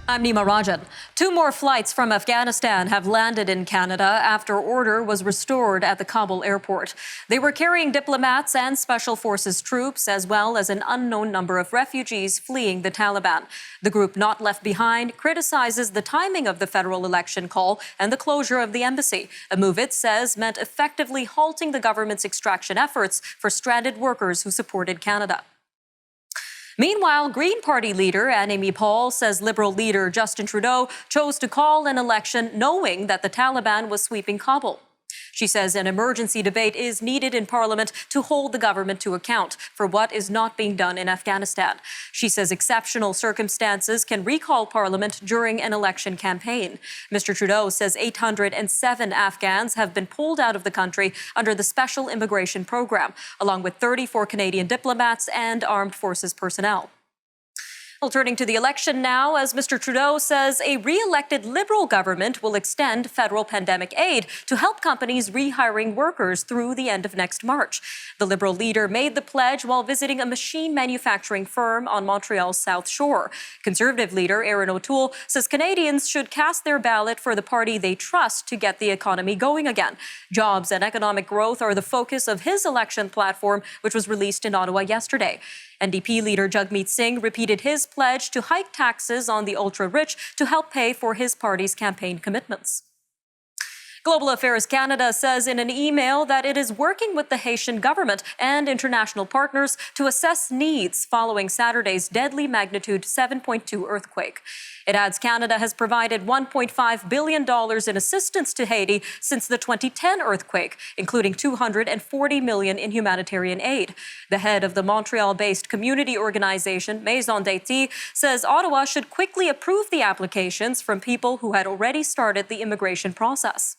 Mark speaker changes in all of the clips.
Speaker 1: I'm Nima Rajan. 2 more flights from Afghanistan have landed in Canada after order was restored at the Kabul airport. They were carrying diplomats and Special Forces troops, as well as an unknown number of refugees fleeing the Taliban. The group Not Left Behind criticizes the timing of the federal election call and the closure of the embassy, a move it says meant effectively halting the government's extraction efforts for stranded workers who supported Canada. Meanwhile, Green Party leader Annamie Paul says Liberal leader Justin Trudeau chose to call an election knowing that the Taliban was sweeping Kabul. She says an emergency debate is needed in Parliament to hold the government to account for what is not being done in Afghanistan. She says exceptional circumstances can recall Parliament during an election campaign. Mr. Trudeau says 807 Afghans have been pulled out of the country under the Special Immigration Program, along with 34 Canadian diplomats and armed forces personnel. Well, turning to the election now, as Mr. Trudeau says a re-elected Liberal government will extend federal pandemic aid to help companies rehiring workers through the end of next March. The Liberal leader made the pledge while visiting a machine manufacturing firm on Montreal's South Shore. Conservative leader Erin O'Toole says Canadians should cast their ballot for the party they trust to get the economy going again. Jobs and economic growth are the focus of his election platform, which was released in Ottawa yesterday. NDP leader Jagmeet Singh repeated his pledge to hike taxes on the ultra-rich to help pay for his party's campaign commitments. Global Affairs Canada says in an email that it is working with the Haitian government and international partners to assess needs following Saturday's deadly magnitude 7.2 earthquake. It adds Canada has provided $1.5 billion in assistance to Haiti since the 2010 earthquake, including $240 million in humanitarian aid. The head of the Montreal-based community organization Maison d'Haïti says Ottawa should quickly approve the applications from people who had already started the immigration process.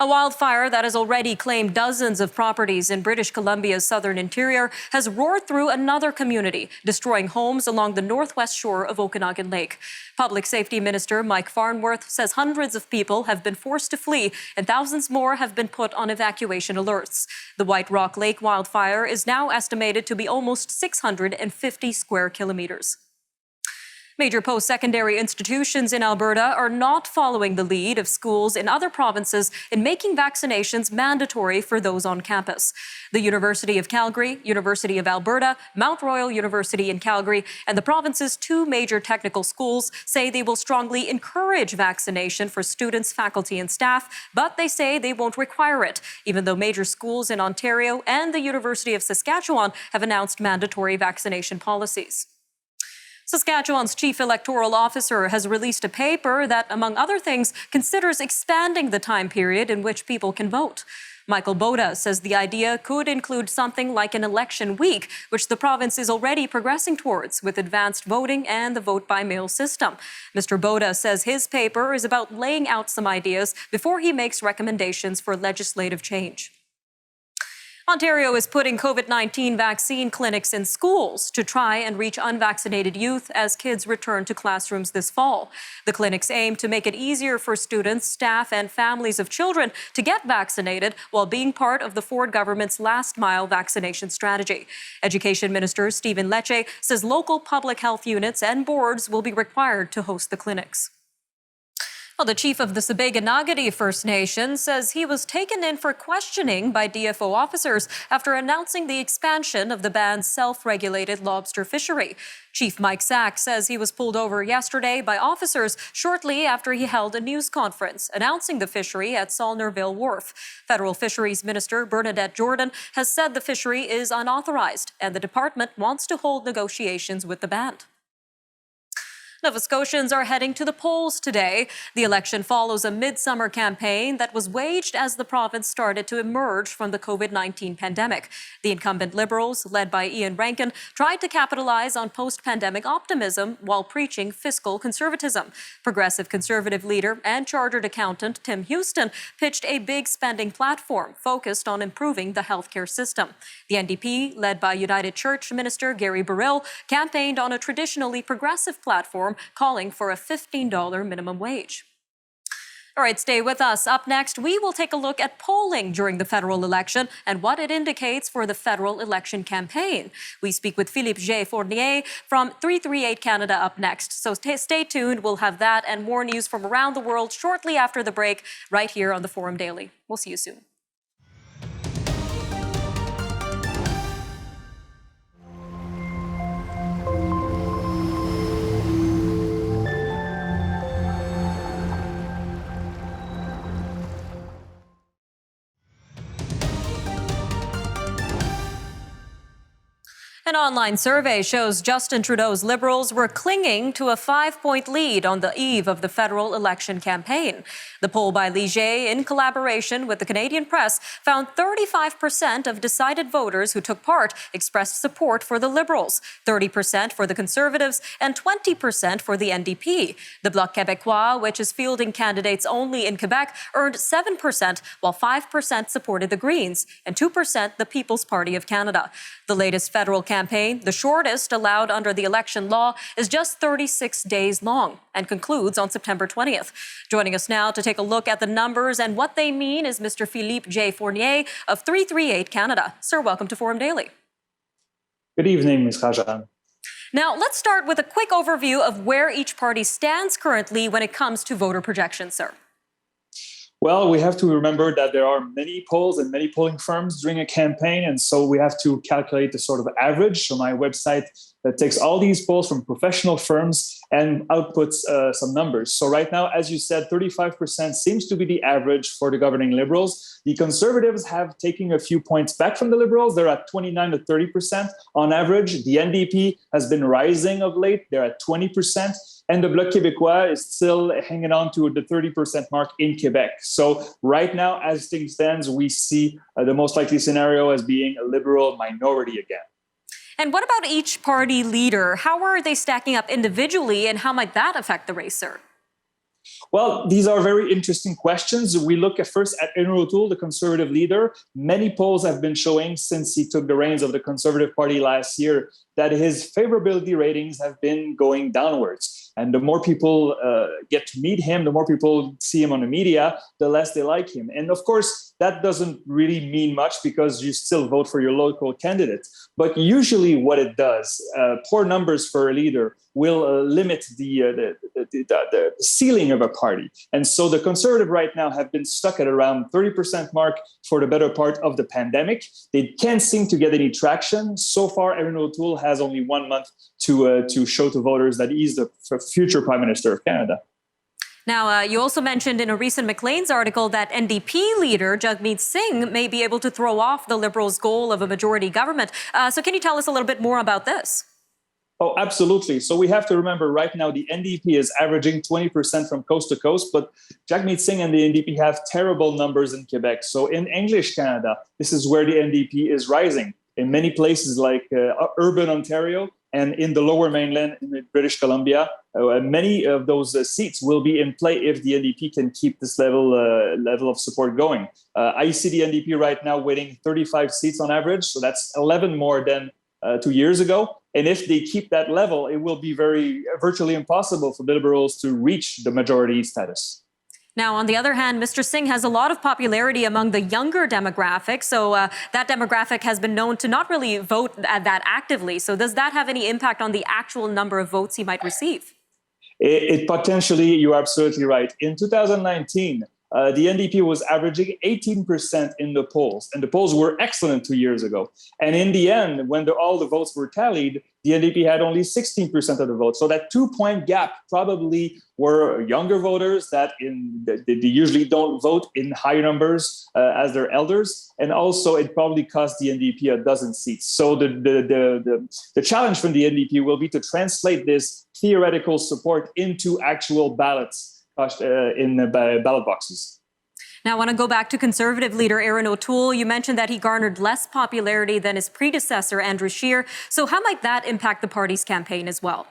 Speaker 1: A wildfire that has already claimed dozens of properties in British Columbia's southern interior has roared through another community, destroying homes along the northwest shore of Okanagan Lake. Public Safety Minister Mike Farnworth says hundreds of people have been forced to flee and thousands more have been put on evacuation alerts. The White Rock Lake wildfire is now estimated to be almost 650 square kilometers. Major post-secondary institutions in Alberta are not following the lead of schools in other provinces in making vaccinations mandatory for those on campus. The University of Calgary, University of Alberta, Mount Royal University in Calgary, and the province's 2 major technical schools say they will strongly encourage vaccination for students, faculty, and staff, but they say they won't require it, even though major schools in Ontario and the University of Saskatchewan have announced mandatory vaccination policies. Saskatchewan's chief electoral officer has released a paper that, among other things, considers expanding the time period in which people can vote. Michael Boda says the idea could include something like an election week, which the province is already progressing towards with advanced voting and the vote-by-mail system. Mr. Boda says his paper is about laying out some ideas before he makes recommendations for legislative change. Ontario is putting COVID-19 vaccine clinics in schools to try and reach unvaccinated youth as kids return to classrooms this fall. The clinics aim to make it easier for students, staff, and families of children to get vaccinated while being part of the Ford government's last-mile vaccination strategy. Education Minister Stephen Lecce says local public health units and boards will be required to host the clinics. Well, the chief of the Sabiga-Nagadi First Nation says he was taken in for questioning by DFO officers after announcing the expansion of the band's self-regulated lobster fishery. Chief Mike Sack says he was pulled over yesterday by officers shortly after he held a news conference announcing the fishery at Saulnerville Wharf. Federal Fisheries Minister Bernadette Jordan has said the fishery is unauthorized and the department wants to hold negotiations with the band. Nova Scotians are heading to the polls today. The election follows a midsummer campaign that was waged as the province started to emerge from the COVID-19 pandemic. The incumbent Liberals, led by Ian Rankin, tried to capitalize on post-pandemic optimism while preaching fiscal conservatism. Progressive Conservative leader and chartered accountant Tim Houston pitched a big spending platform focused on improving the healthcare system. The NDP, led by United Church Minister Gary Burrill, campaigned on a traditionally progressive platform calling for a $15 minimum wage. All right, stay with us. Up next, we will take a look at polling during the federal election and what it indicates for the federal election campaign. We speak with Philippe J. Fournier from 338 Canada up next. So stay tuned. We'll have that and more news from around the world shortly after the break right here on the Forum Daily. We'll see you soon. An online survey shows Justin Trudeau's Liberals were clinging to a 5-point lead on the eve of the federal election campaign. The poll by Leger, in collaboration with the Canadian Press, found 35% of decided voters who took part expressed support for the Liberals, 30% for the Conservatives, and 20% for the NDP. The Bloc Québécois, which is fielding candidates only in Quebec, earned 7%, while 5% supported the Greens and 2% the People's Party of Canada. The latest federal campaign, the shortest allowed under the election law, is just 36 days long and concludes on September 20th. Joining us now to take a look at the numbers and what they mean is Mr. Philippe J. Fournier of 338 Canada. Sir, welcome to Forum Daily.
Speaker 2: Good evening, Ms. Rajan.
Speaker 1: Now, let's start with a quick overview of where each party stands currently when it comes to voter projections, sir.
Speaker 2: Well, we have to remember that there are many polls and many polling firms during a campaign, and so we have to calculate the sort of average. So my website that takes all these polls from professional firms and outputs some numbers. So right now, as you said, 35% seems to be the average for the governing Liberals. The Conservatives have taken a few points back from the Liberals. They're at 29 to 30% on average. The NDP has been rising of late. They're at 20%. And the Bloc Québécois is still hanging on to the 30% mark in Quebec. So right now, as things stand, we see the most likely scenario as being a Liberal minority again.
Speaker 1: And what about each party leader? How are they stacking up individually, and how might that affect the race, sir?
Speaker 2: Well, these are very interesting questions. We look at first at Erin O'Toole, the Conservative leader. Many polls have been showing since he took the reins of the Conservative Party last year that his favorability ratings have been going downwards. And the more people get to meet him, the more people see him on the media, the less they like him. And of course, that doesn't really mean much because you still vote for your local candidate. But usually what it does, poor numbers for a leader will limit the ceiling of a party. And so the Conservative right now have been stuck at around 30% mark for the better part of the pandemic. They can't seem to get any traction. So far, Erin O'Toole has only 1 month to show to voters that he's the future Prime Minister of Canada.
Speaker 1: Now, you also mentioned in a recent Maclean's article that NDP leader Jagmeet Singh may be able to throw off the Liberals' goal of a majority government. So can you tell us a little bit more about this?
Speaker 2: Oh, absolutely. So we have to remember right now the NDP is averaging 20% from coast to coast, but Jagmeet Singh and the NDP have terrible numbers in Quebec. So in English Canada, this is where the NDP is rising. In many places like urban Ontario and in the lower mainland in British Columbia, many of those seats will be in play if the NDP can keep this level of support going. I see the NDP right now winning 35 seats on average, so that's 11 more than 2 years ago. And if they keep that level, it will be virtually impossible for the Liberals to reach the majority status.
Speaker 1: Now, on the other hand, Mr. Singh has a lot of popularity among the younger demographic. So that demographic has been known to not really vote that actively. So does that have any impact on the actual number of votes he might receive?
Speaker 2: It potentially, you're absolutely right. In 2019, the NDP was averaging 18% in the polls, and the polls were excellent 2 years ago. And in the end, when all the votes were tallied, the NDP had only 16% of the vote. So that 2-point gap probably were younger voters that they usually don't vote in high numbers as their elders. And also it probably cost the NDP a dozen seats. So the challenge from the NDP will be to translate this theoretical support into actual ballots in ballot boxes.
Speaker 1: Now, I want to go back to Conservative leader Erin O'Toole. You mentioned that he garnered less popularity than his predecessor, Andrew Scheer. So how might that impact the party's campaign as well?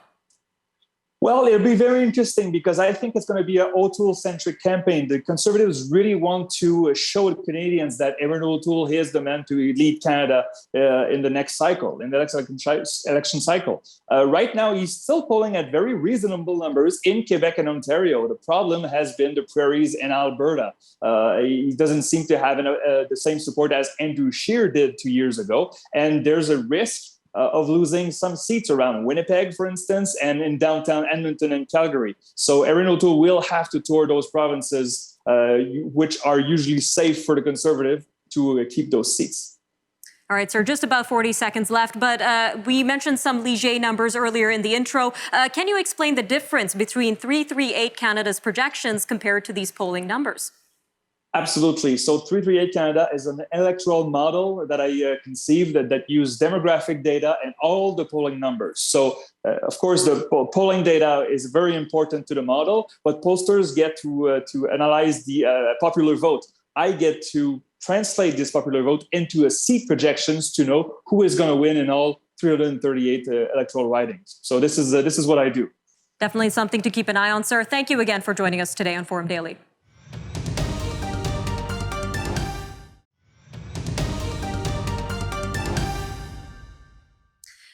Speaker 2: Well, it'll be very interesting because I think it's going to be an O'Toole-centric campaign. The Conservatives really want to show the Canadians that Erin O'Toole is the man to lead Canada in the next cycle, in the next election cycle. Right now, he's still polling at very reasonable numbers in Quebec and Ontario. The problem has been the prairies in Alberta. He doesn't seem to have the same support as Andrew Scheer did 2 years ago, and there's a risk of losing some seats around Winnipeg, for instance, and in downtown Edmonton and Calgary. So Erin O'Toole will have to tour those provinces, which are usually safe for the Conservative to keep those seats.
Speaker 1: All right, sir, just about 40 seconds left, but we mentioned some Ligier numbers earlier in the intro. Can you explain the difference between 338 Canada's projections compared to these polling numbers?
Speaker 2: Absolutely. So 338 Canada is an electoral model that I conceived that used demographic data and all the polling numbers. So, of course, the polling data is very important to the model, but pollsters get to analyze the popular vote. I get to translate this popular vote into a seat projections to know who is going to win in all 338 electoral ridings. So this is what I do.
Speaker 1: Definitely something to keep an eye on, sir. Thank you again for joining us today on Forum Daily.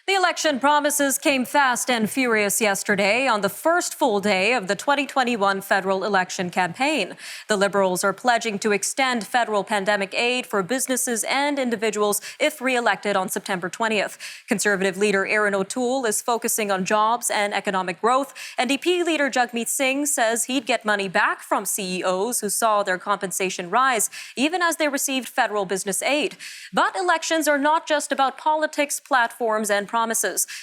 Speaker 1: The election promises came fast and furious yesterday on the first full day of the 2021 federal election campaign. The Liberals are pledging to extend federal pandemic aid for businesses and individuals if re-elected on September 20th. Conservative leader Erin O'Toole is focusing on jobs and economic growth. NDP leader Jagmeet Singh says he'd get money back from CEOs who saw their compensation rise, even as they received federal business aid. But elections are not just about politics, platforms, and promises.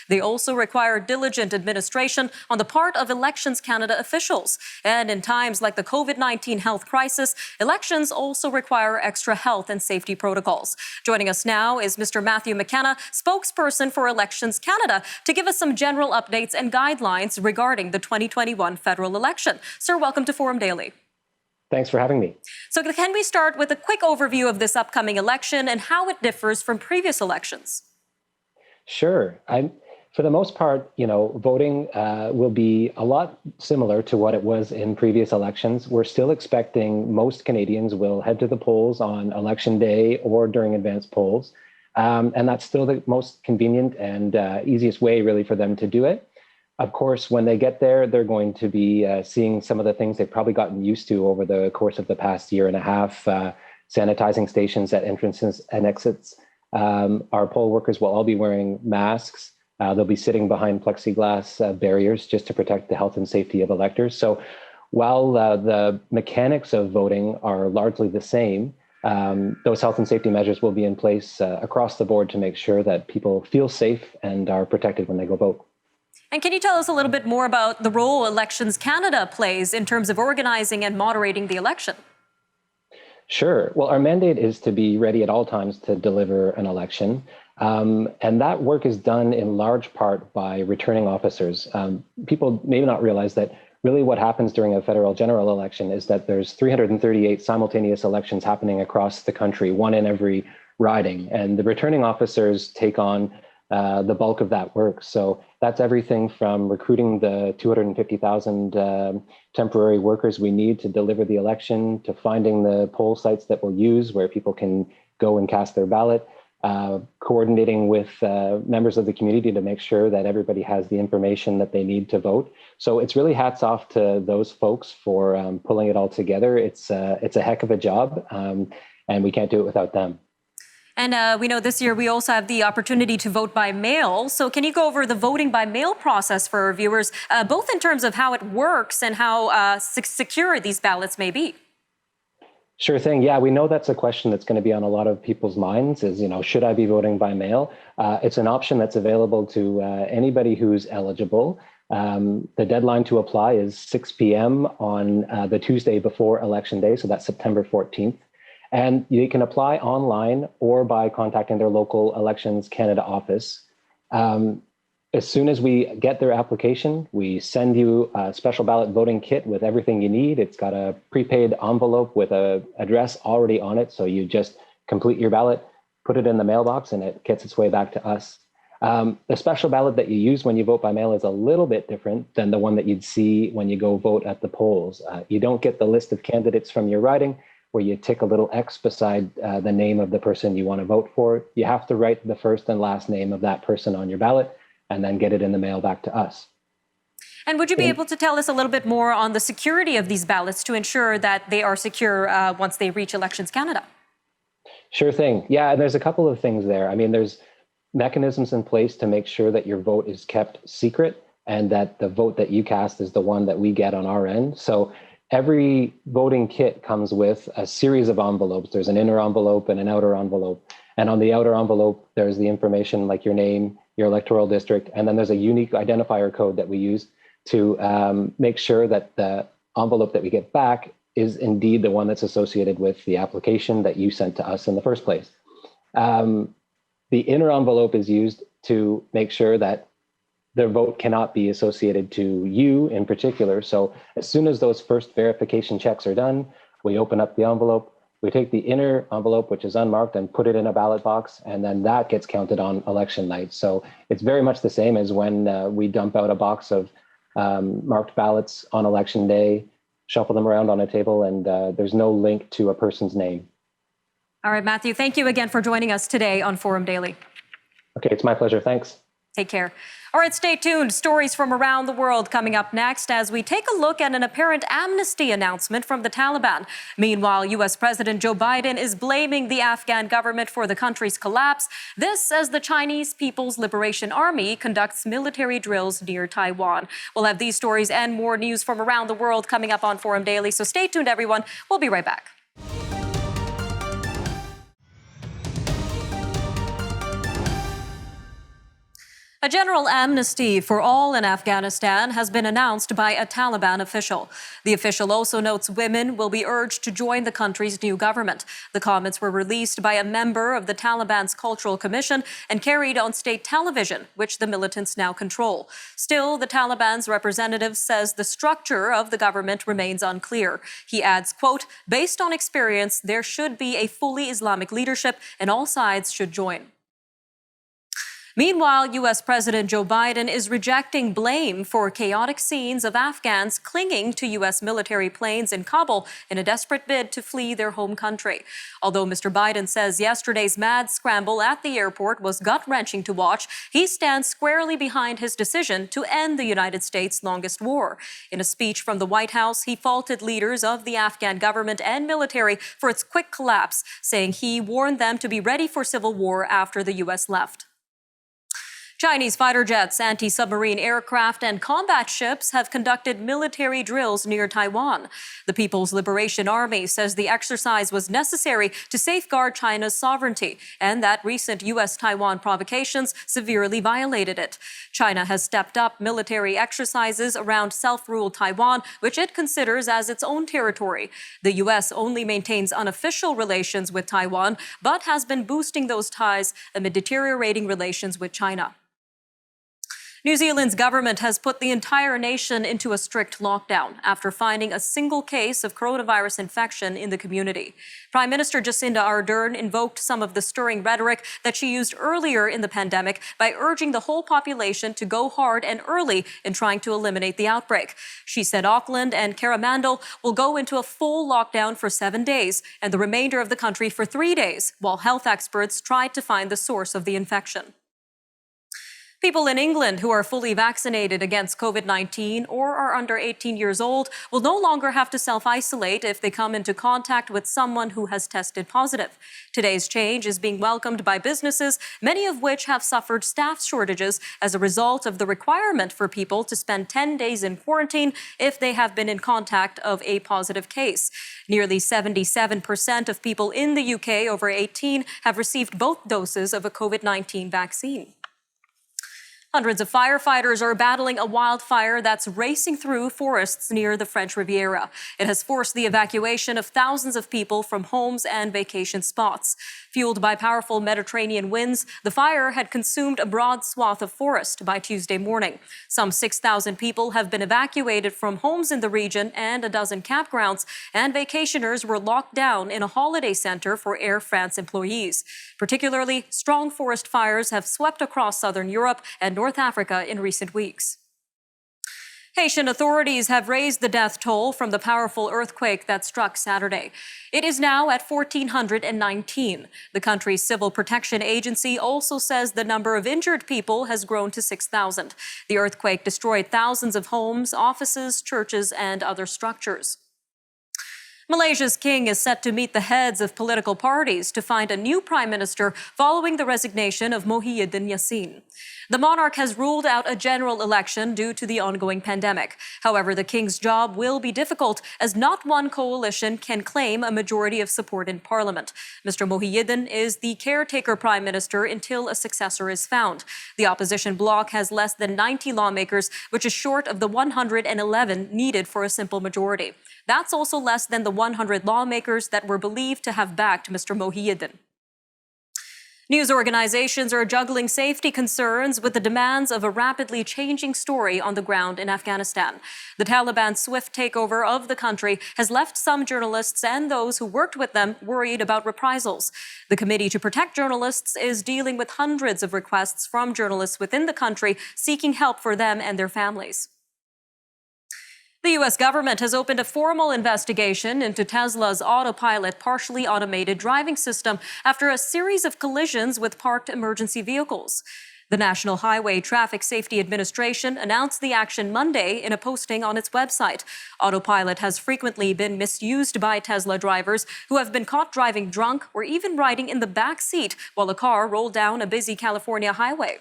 Speaker 1: They also require diligent administration on the part of Elections Canada officials. And in times like the COVID-19 health crisis, elections also require extra health and safety protocols. Joining us now is Mr. Matthew McKenna, spokesperson for Elections Canada, to give us some general updates and guidelines regarding the 2021 federal election. Sir, welcome to Forum Daily.
Speaker 3: Thanks for having me.
Speaker 1: So can we start with a quick overview of this upcoming election and how it differs from previous elections?
Speaker 3: Sure. For the most part, voting will be a lot similar to what it was in previous elections. We're still expecting most Canadians will head to the polls on election day or during advance polls. And that's still the most convenient and easiest way, really, for them to do it. Of course, when they get there, they're going to be seeing some of the things they've probably gotten used to over the course of the past year and a half, sanitizing stations at entrances and exits. Our poll workers will all be wearing masks. They'll be sitting behind plexiglass barriers just to protect the health and safety of electors. So while the mechanics of voting are largely the same, those health and safety measures will be in place across the board to make sure that people feel safe and are protected when they go vote.
Speaker 1: And can you tell us a little bit more about the role Elections Canada plays in terms of organizing and moderating the election?
Speaker 3: Sure. Well, our mandate is to be ready at all times to deliver an election. And that work is done in large part by returning officers. People may not realize that really what happens during a federal general election is that there's 338 simultaneous elections happening across the country, one in every riding. And the returning officers take on the bulk of that work. So that's everything from recruiting the 250,000 temporary workers we need to deliver the election, to finding the poll sites that we'll use where people can go and cast their ballot, coordinating with members of the community to make sure that everybody has the information that they need to vote. So it's really hats off to those folks for pulling it all together. It's a heck of a job, and we can't do it without them.
Speaker 1: And we know this year we also have the opportunity to vote by mail. So can you go over the voting by mail process for our viewers, both in terms of how it works and how secure these ballots may be?
Speaker 3: Sure thing. Yeah, we know that's a question that's going to be on a lot of people's minds is, should I be voting by mail? It's an option that's available to anybody who's eligible. The deadline to apply is 6 p.m. on the Tuesday before Election Day. So that's September 14th. And you can apply online or by contacting their local Elections Canada office. As soon as we get their application, we send you a special ballot voting kit with everything you need. It's got a prepaid envelope with an address already on it. So you just complete your ballot, put it in the mailbox, and it gets its way back to us. The special ballot that you use when you vote by mail is a little bit different than the one that you'd see when you go vote at the polls. You don't get the list of candidates from your riding where you tick a little X beside the name of the person you want to vote for. You have to write the first and last name of that person on your ballot and then get it in the mail back to us.
Speaker 1: And would you be able to tell us a little bit more on the security of these ballots to ensure that they are secure once they reach Elections Canada?
Speaker 3: Sure thing. Yeah, and there's a couple of things there. I mean, there's mechanisms in place to make sure that your vote is kept secret and that the vote that you cast is the one that we get on our end. So every voting kit comes with a series of envelopes. There's an inner envelope and an outer envelope. And on the outer envelope, there's the information like your name, your electoral district, and then there's a unique identifier code that we use to make sure that the envelope that we get back is indeed the one that's associated with the application that you sent to us in the first place. The inner envelope is used to make sure that the vote cannot be associated to you in particular. So as soon as those first verification checks are done, we open up the envelope, we take the inner envelope, which is unmarked, and put it in a ballot box, and then that gets counted on election night. So it's very much the same as when we dump out a box of marked ballots on election day, shuffle them around on a table, and there's no link to a person's name.
Speaker 1: All right, Matthew, thank you again for joining us today on Forum Daily.
Speaker 3: Okay, it's my pleasure. Thanks.
Speaker 1: Take care. All right, stay tuned. Stories from around the world coming up next as we take a look at an apparent amnesty announcement from the Taliban. Meanwhile, U.S. President Joe Biden is blaming the Afghan government for the country's collapse. This as the Chinese People's Liberation Army conducts military drills near Taiwan. We'll have these stories and more news from around the world coming up on Forum Daily. So stay tuned, everyone. We'll be right back. A general amnesty for all in Afghanistan has been announced by a Taliban official. The official also notes women will be urged to join the country's new government. The comments were released by a member of the Taliban's Cultural Commission and carried on state television, which the militants now control. Still, the Taliban's representative says the structure of the government remains unclear. He adds, quote, based on experience, there should be a fully Islamic leadership and all sides should join. Meanwhile, U.S. President Joe Biden is rejecting blame for chaotic scenes of Afghans clinging to U.S. military planes in Kabul in a desperate bid to flee their home country. Although Mr. Biden says yesterday's mad scramble at the airport was gut-wrenching to watch, he stands squarely behind his decision to end the United States' longest war. In a speech from the White House, he faulted leaders of the Afghan government and military for its quick collapse, saying he warned them to be ready for civil war after the U.S. left. Chinese fighter jets, anti-submarine aircraft, and combat ships have conducted military drills near Taiwan. The People's Liberation Army says the exercise was necessary to safeguard China's sovereignty and that recent U.S.-Taiwan provocations severely violated it. China has stepped up military exercises around self-ruled Taiwan, which it considers as its own territory. The U.S. only maintains unofficial relations with Taiwan, but has been boosting those ties amid deteriorating relations with China. New Zealand's government has put the entire nation into a strict lockdown after finding a single case of coronavirus infection in the community. Prime Minister Jacinda Ardern invoked some of the stirring rhetoric that she used earlier in the pandemic by urging the whole population to go hard and early in trying to eliminate the outbreak. She said Auckland and Coromandel will go into a full lockdown for 7 days and the remainder of the country for 3 days, while health experts tried to find the source of the infection. People in England who are fully vaccinated against COVID-19 or are under 18 years old will no longer have to self-isolate if they come into contact with someone who has tested positive. Today's change is being welcomed by businesses, many of which have suffered staff shortages as a result of the requirement for people to spend 10 days in quarantine if they have been in contact of a positive case. Nearly 77% of people in the UK over 18 have received both doses of a COVID-19 vaccine. Hundreds of firefighters are battling a wildfire that's racing through forests near the French Riviera. It has forced the evacuation of thousands of people from homes and vacation spots. Fueled by powerful Mediterranean winds, the fire had consumed a broad swath of forest by Tuesday morning. Some 6,000 people have been evacuated from homes in the region and a dozen campgrounds, and vacationers were locked down in a holiday center for Air France employees. Particularly strong forest fires have swept across southern Europe and North Africa in recent weeks. Haitian authorities have raised the death toll from the powerful earthquake that struck Saturday. It is now at 1,419. The country's Civil Protection Agency also says the number of injured people has grown to 6,000. The earthquake destroyed thousands of homes, offices, churches, and other structures. Malaysia's king is set to meet the heads of political parties to find a new prime minister following the resignation of Muhyiddin Yassin. The monarch has ruled out a general election due to the ongoing pandemic. However, the king's job will be difficult as not one coalition can claim a majority of support in parliament. Mr. Muhyiddin is the caretaker prime minister until a successor is found. The opposition bloc has less than 90 lawmakers, which is short of the 111 needed for a simple majority. That's also less than the 100 lawmakers that were believed to have backed Mr. Muhyiddin. News organizations are juggling safety concerns with the demands of a rapidly changing story on the ground in Afghanistan. The Taliban's swift takeover of the country has left some journalists and those who worked with them worried about reprisals. The Committee to Protect Journalists is dealing with hundreds of requests from journalists within the country seeking help for them and their families. The U.S. government has opened a formal investigation into Tesla's autopilot partially automated driving system after a series of collisions with parked emergency vehicles. The National Highway Traffic Safety Administration announced the action Monday in a posting on its website. Autopilot has frequently been misused by Tesla drivers who have been caught driving drunk or even riding in the back seat while a car rolled down a busy California highway.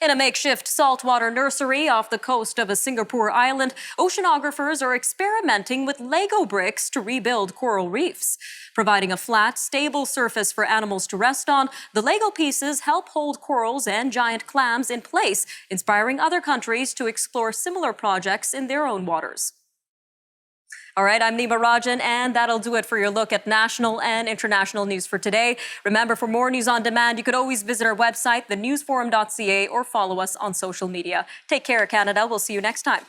Speaker 1: In a makeshift saltwater nursery off the coast of a Singapore island, oceanographers are experimenting with Lego bricks to rebuild coral reefs. Providing a flat, stable surface for animals to rest on, the Lego pieces help hold corals and giant clams in place, inspiring other countries to explore similar projects in their own waters. All right, I'm Nima Rajan, and that'll do it for your look at national and international news for today. Remember, for more news on demand, you could always visit our website, thenewsforum.ca, or follow us on social media. Take care, Canada. We'll see you next time.